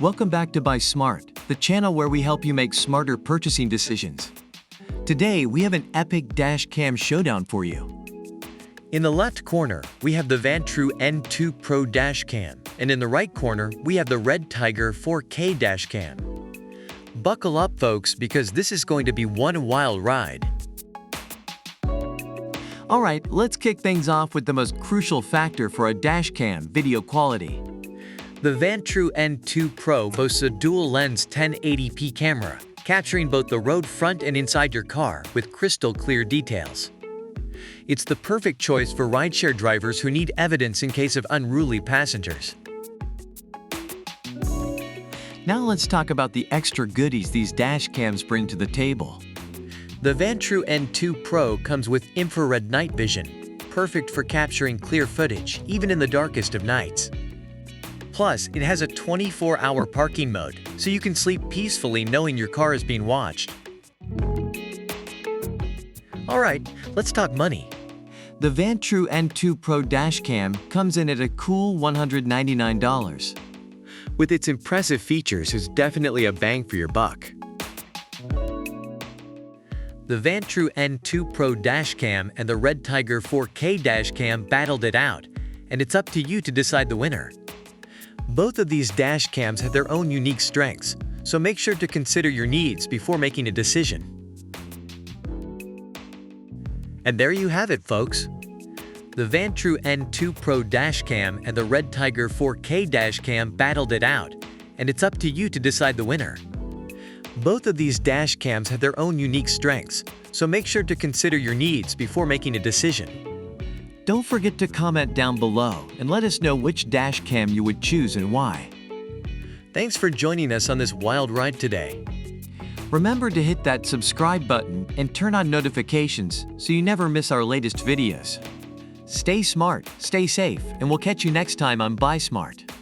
Welcome back to Buy Smart, the channel where we help you make smarter purchasing decisions. Today, we have an epic dash cam showdown for you. In the left corner, we have the Vantrue N2 Pro dash cam, and in the right corner, we have the REDTIGER 4K dash cam. Buckle up, folks, because this is going to be one wild ride. Alright, let's kick things off with the most crucial factor for a dash cam: video quality. The Vantrue N2 Pro boasts a dual-lens 1080p camera, capturing both the road front and inside your car with crystal clear details. It's the perfect choice for rideshare drivers who need evidence in case of unruly passengers. Now let's talk about the extra goodies these dash cams bring to the table. The Vantrue N2 Pro comes with infrared night vision, perfect for capturing clear footage, even in the darkest of nights. Plus, it has a 24-hour parking mode, so you can sleep peacefully knowing your car is being watched. Alright, let's talk money. The Vantrue N2 Pro dashcam comes in at a cool $199. With its impressive features, it's definitely a bang for your buck. The Vantrue N2 Pro dashcam and the REDTIGER 4K dashcam battled it out, and it's up to you to decide the winner. Both of these dash cams have their own unique strengths, so make sure to consider your needs before making a decision. And there you have it, folks. The Vantrue N2 Pro dashcam and the REDTIGER 4K dashcam battled it out, and it's up to you to decide the winner. Both of these dash cams have their own unique strengths, so make sure to consider your needs before making a decision. Don't forget to comment down below and let us know which dash cam you would choose and why. Thanks for joining us on this wild ride today. Remember to hit that subscribe button and turn on notifications so you never miss our latest videos. Stay smart, stay safe, and we'll catch you next time on Buy Smart.